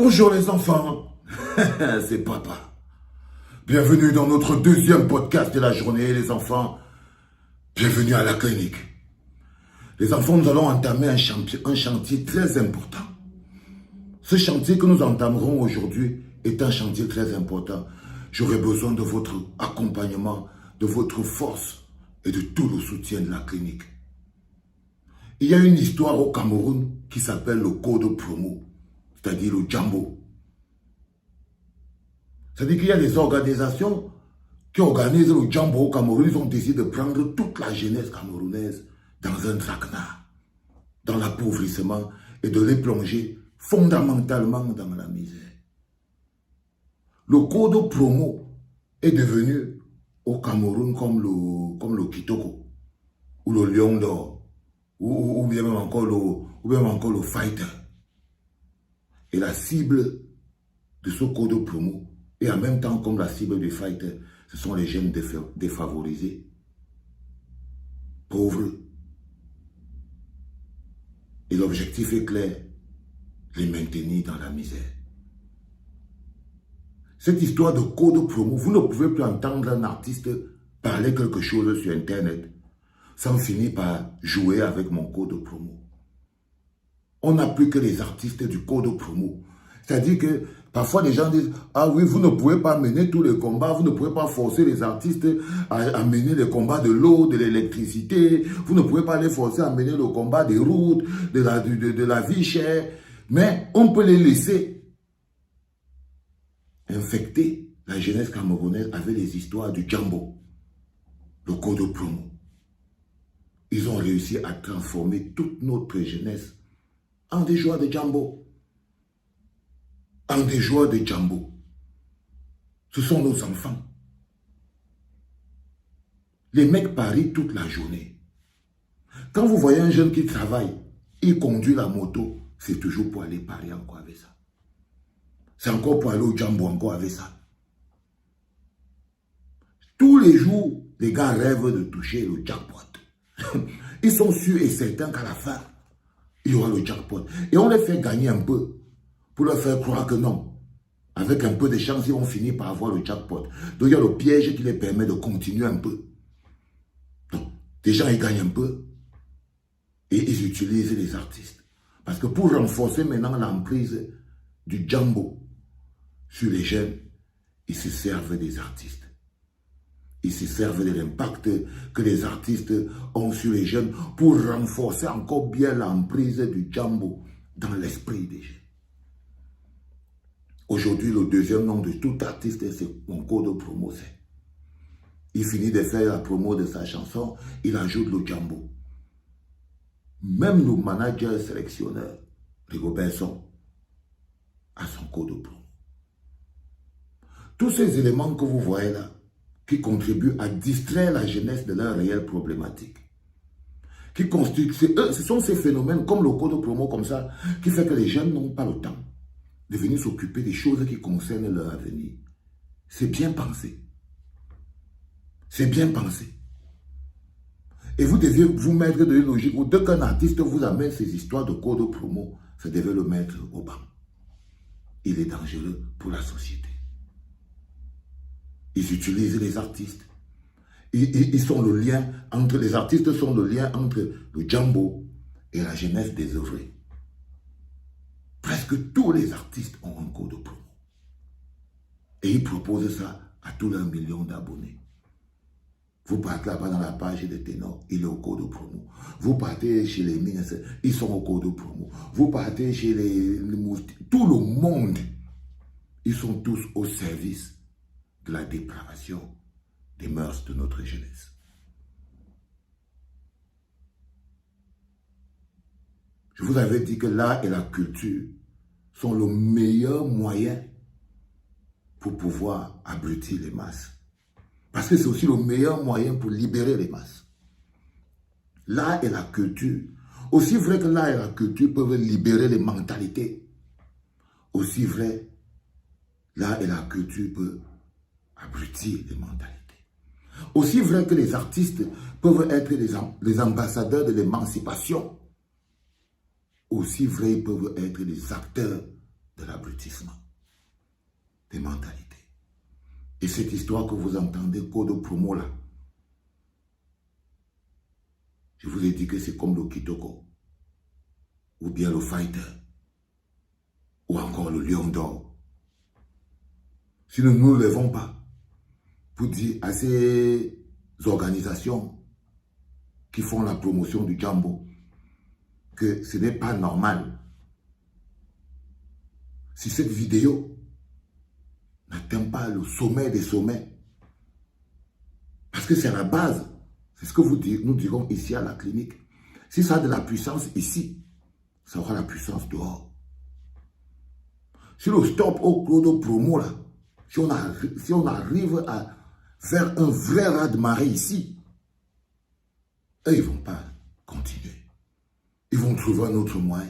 Bonjour les enfants, c'est papa. Bienvenue dans notre deuxième podcast de la journée, les enfants. Bienvenue à la clinique. Les enfants, nous allons entamer un chantier très important. Ce chantier que nous entamerons aujourd'hui est un chantier très important. J'aurai besoin de votre accompagnement, de votre force et de tout le soutien de la clinique. Il y a une histoire au Cameroun qui s'appelle le code promo, c'est-à-dire le Jambo. C'est-à-dire qu'il y a des organisations qui organisent le Jambo au Cameroun. Ils ont décidé de prendre toute la jeunesse camerounaise dans un traquenard, dans l'appauvrissement et de les plonger fondamentalement dans la misère. Le code promo est devenu au Cameroun comme le Kitoko, ou le Lion d'Or, ou bien même encore le Fighter. Et la cible de ce code promo, et en même temps comme la cible du Fighter, ce sont les jeunes défavorisés, pauvres. Et l'objectif est clair, les maintenir dans la misère. Cette histoire de code promo, vous ne pouvez plus entendre un artiste parler quelque chose sur Internet sans finir par jouer avec mon code promo. On n'a plus que les artistes du code promo. C'est-à-dire que parfois les gens disent « Ah oui, vous ne pouvez pas mener tous les combats, vous ne pouvez pas forcer les artistes à mener les combats de l'eau, de l'électricité, vous ne pouvez pas les forcer à mener le combat des routes, de la vie chère, mais on peut les laisser infecter la jeunesse camerounaise avec les histoires du Jambo, le code promo. Ils ont réussi à transformer toute notre jeunesse en des joueurs de Jambo. En des joueurs de Jambo. Ce sont nos enfants. Les mecs parient toute la journée. Quand vous voyez un jeune qui travaille, il conduit la moto, c'est toujours pour aller parier encore avec ça. C'est encore pour aller au Jambo encore avec ça. Tous les jours, les gars rêvent de toucher le jackpot. Ils sont sûrs et certains qu'à la fin, il y aura le jackpot. Et on les fait gagner un peu pour leur faire croire que non. Avec un peu de chance, ils vont finir par avoir le jackpot. Donc il y a le piège qui les permet de continuer un peu. Donc, des gens, ils gagnent un peu et ils utilisent les artistes. Parce que pour renforcer maintenant l'emprise du Jambo sur les jeunes, ils se servent des artistes. Ils se servent de l'impact que les artistes ont sur les jeunes pour renforcer encore bien l'emprise du Jambo dans l'esprit des jeunes. Aujourd'hui, le deuxième nom de tout artiste, c'est mon code promo. Il finit de faire la promo de sa chanson, il ajoute le Jambo. Même le manager sélectionneur, Rigobertson, a son code promo. Tous ces éléments que vous voyez là, qui contribuent à distraire la jeunesse de leurs réelles problématiques. Ce sont ces phénomènes comme le code promo comme ça qui fait que les jeunes n'ont pas le temps de venir s'occuper des choses qui concernent leur avenir. C'est bien pensé. C'est bien pensé. Et vous devez vous mettre de une logique où dès qu'un artiste vous amène ces histoires de code promo, vous devez le mettre au banc. Il est dangereux pour la société. Ils utilisent les artistes. Ils sont le lien entre les artistes sont le lien entre le Jambo et la jeunesse désœuvrée. Presque tous les artistes ont un code promo. Et ils proposent ça à tous leurs millions d'abonnés. Vous partez là-bas dans la page des ténors, il est au code promo. Vous partez chez les ministres, ils sont au code promo. Vous partez chez tout le monde, ils sont tous au service de la dépravation des mœurs de notre jeunesse. Je vous avais dit que l'art et la culture sont le meilleur moyen pour pouvoir abrutir les masses. Parce que c'est aussi le meilleur moyen pour libérer les masses. L'art et la culture, aussi vrai que l'art et la culture peuvent libérer les mentalités, aussi vrai, l'art et la culture peuvent abrutir les mentalités. Aussi vrai que les artistes peuvent être les ambassadeurs de l'émancipation, aussi vrai ils peuvent être les acteurs de l'abrutissement, des mentalités. Et cette histoire que vous entendez, code promo là, je vous ai dit que c'est comme le Kitoko, ou bien le Fighter, ou encore le Lion d'Or. Si nous ne nous levons pas pour dire à ces organisations qui font la promotion du Jambo que ce n'est pas normal, si cette vidéo n'atteint pas le sommet des sommets, parce que c'est la base, c'est ce que nous dirons ici à la clinique, si ça a de la puissance ici, ça aura la puissance dehors. Si le stop au clodo promo là, si on arrive à faire un vrai raz-de-marée ici, eux, ils ne vont pas continuer. Ils vont trouver un autre moyen.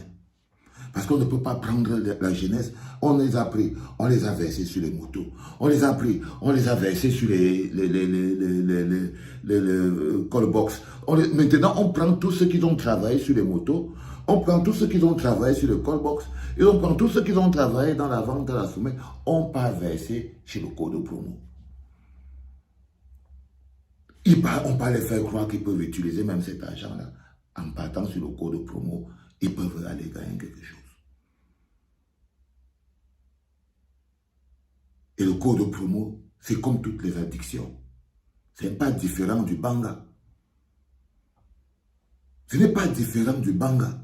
Parce qu'on ne peut pas prendre la jeunesse. On les a pris, on les a versés sur les motos. On les a pris, on les a versés sur les call-box. Maintenant, on prend tous ceux qui ont travaillé sur les motos. On prend tous ceux qui ont travaillé sur le call-box. Et on prend tous ceux qui ont travaillé dans la vente à la sommet. On part verser chez le code promo. On peut les faire croire qu'ils peuvent utiliser même cet argent-là. En partant sur le code promo, ils peuvent aller gagner quelque chose. Et le code promo, c'est comme toutes les addictions. Ce n'est pas différent du banga. Ce n'est pas différent du banga.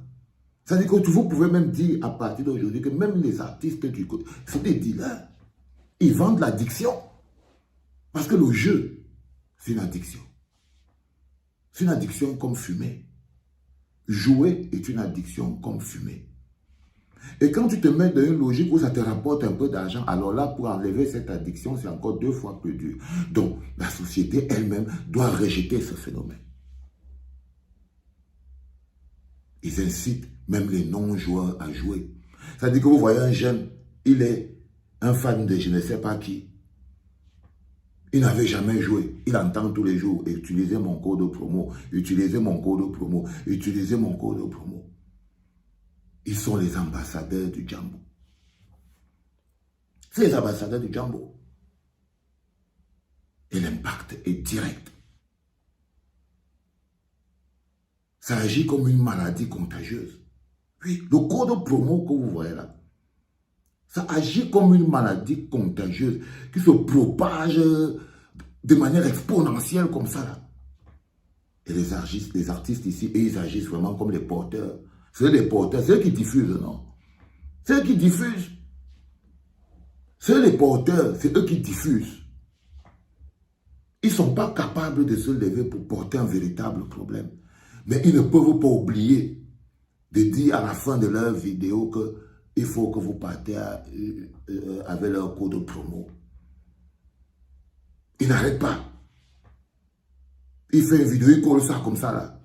C'est-à-dire que vous pouvez même dire à partir d'aujourd'hui que même les artistes du code, c'est des dealers. Ils vendent l'addiction. Parce que le jeu, c'est une addiction. C'est une addiction comme fumer. Jouer est une addiction comme fumer. Et quand tu te mets dans une logique où ça te rapporte un peu d'argent, alors là, pour enlever cette addiction, c'est encore 2 fois plus dur. Donc, la société elle-même doit rejeter ce phénomène. Ils incitent même les non-joueurs à jouer. C'est-à-dire que vous voyez un jeune, il est un fan de je ne sais pas qui. Il n'avait jamais joué. Il entend tous les jours, utilisez mon code promo, utilisez mon code promo, utilisez mon code promo. Ils sont les ambassadeurs du Jambo. C'est les ambassadeurs du Jambo. Et l'impact est direct. Ça agit comme une maladie contagieuse. Oui, le code promo que vous voyez là, ça agit comme une maladie contagieuse qui se propage de manière exponentielle comme ça là. Et les artistes ici, ils agissent vraiment comme les porteurs. C'est les porteurs, c'est eux qui diffusent, non? C'est eux qui diffusent. C'est les porteurs, c'est eux qui diffusent. Ils ne sont pas capables de se lever pour porter un véritable problème. Mais ils ne peuvent pas oublier de dire à la fin de leur vidéo qu'il faut que vous partez avec leur code promo. Ils n'arrêtent pas. Il fait une vidéo, il colle ça comme ça là.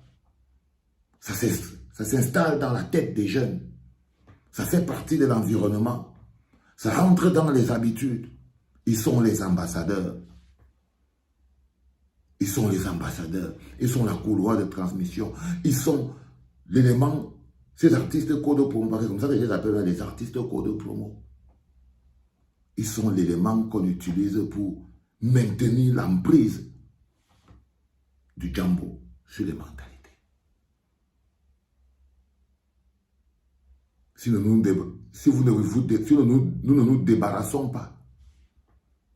Ça s'installe dans la tête des jeunes. Ça fait partie de l'environnement. Ça rentre dans les habitudes. Ils sont les ambassadeurs. Ils sont les ambassadeurs. Ils sont la couloir de transmission. Ils sont l'élément. Ces artistes code promo, c'est comme ça que je les appelle les artistes code promo. Ils sont l'élément qu'on utilise pour maintenir l'emprise du Jambo sur les mentalités. Si nous ne nous débarrassons pas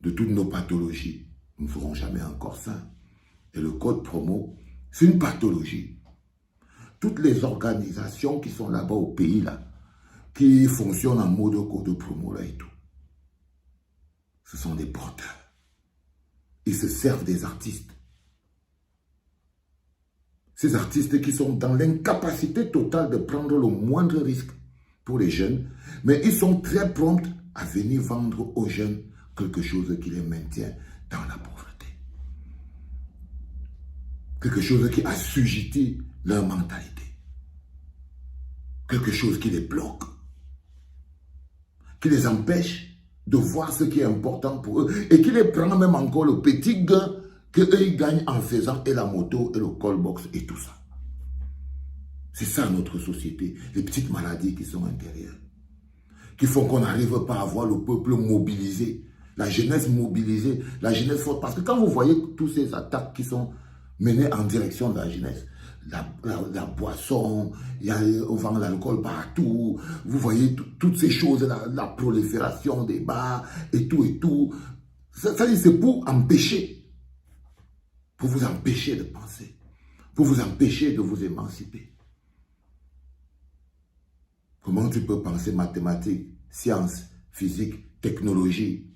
de toutes nos pathologies, nous ne serons jamais encore sains. Et le code promo, c'est une pathologie. Toutes les organisations qui sont là-bas au pays, là, qui fonctionnent en mode code promo, là et tout, ce sont des porteurs. Ils se servent des artistes. Ces artistes qui sont dans l'incapacité totale de prendre le moindre risque pour les jeunes, mais ils sont très prompts à venir vendre aux jeunes quelque chose qui les maintient dans la pauvreté. Quelque chose qui assujettit leur mentalité. Quelque chose qui les bloque. Qui les empêche de voir ce qui est important pour eux et qui les prend même encore le petit gain qu'eux ils gagnent en faisant et la moto et le call-box et tout ça. C'est ça notre société, les petites maladies qui sont intérieures. qui font qu'on n'arrive pas à voir le peuple mobilisé, la jeunesse mobilisée, la jeunesse forte. Parce que quand vous voyez toutes ces attaques qui sont menées en direction de la jeunesse, la boisson, on vend l'alcool partout, vous voyez toutes ces choses, la prolifération des bars et tout. Ça dit, c'est pour vous empêcher de penser, pour vous empêcher de vous émanciper. Comment tu peux penser mathématiques, sciences, physique, technologie,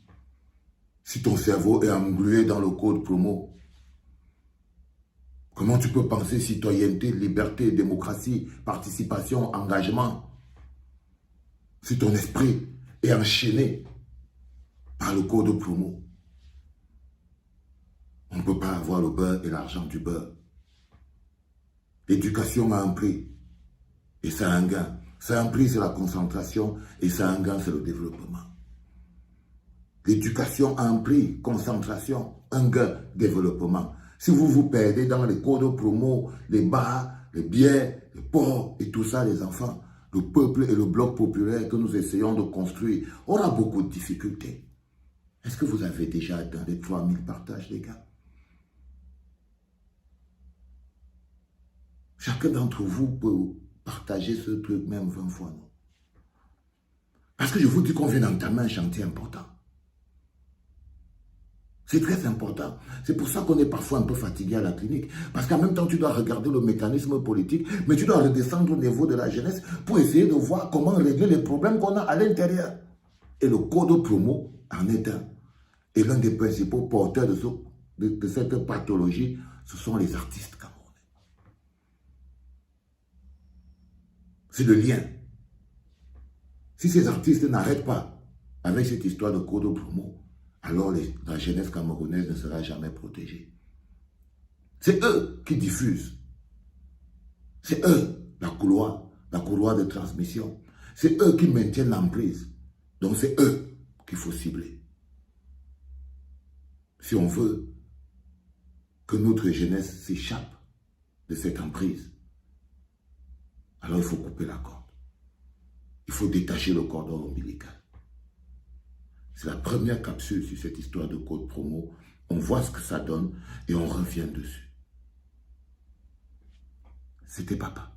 si ton cerveau est englué dans le code promo? Comment tu peux penser citoyenneté, liberté, démocratie, participation, engagement, si ton esprit est enchaîné par le code promo? On ne peut pas avoir le beurre et l'argent du beurre. L'éducation a un prix et ça a un gain. Ça a un prix, c'est la concentration, et ça a un gain, c'est le développement. L'éducation a un prix, concentration, un gain, développement. Si vous vous perdez dans les codes promo, les bars, les bières, les ports et tout ça, les enfants, le peuple et le bloc populaire que nous essayons de construire aura beaucoup de difficultés. Est-ce que vous avez déjà atteint les 3000 partages, les gars? Chacun d'entre vous peut partager ce truc même 20 fois, non? Parce que je vous dis qu'on vient d'entamer un chantier important. C'est très important. C'est pour ça qu'on est parfois un peu fatigué à la clinique. Parce qu'en même temps, tu dois regarder le mécanisme politique, mais tu dois redescendre au niveau de la jeunesse pour essayer de voir comment régler les problèmes qu'on a à l'intérieur. Et le code promo en est un. Et l'un des principaux porteurs de cette pathologie, ce sont les artistes camerounais. C'est le lien. Si ces artistes n'arrêtent pas avec cette histoire de code promo, alors la jeunesse camerounaise ne sera jamais protégée. C'est eux qui diffusent. C'est eux, la couloir de transmission. C'est eux qui maintiennent l'emprise. Donc c'est eux qu'il faut cibler. Si on veut que notre jeunesse s'échappe de cette emprise, alors il faut couper la corde. Il faut détacher le cordon ombilical. C'est la première capsule sur cette histoire de code promo. On voit ce que ça donne et on revient dessus. C'était papa.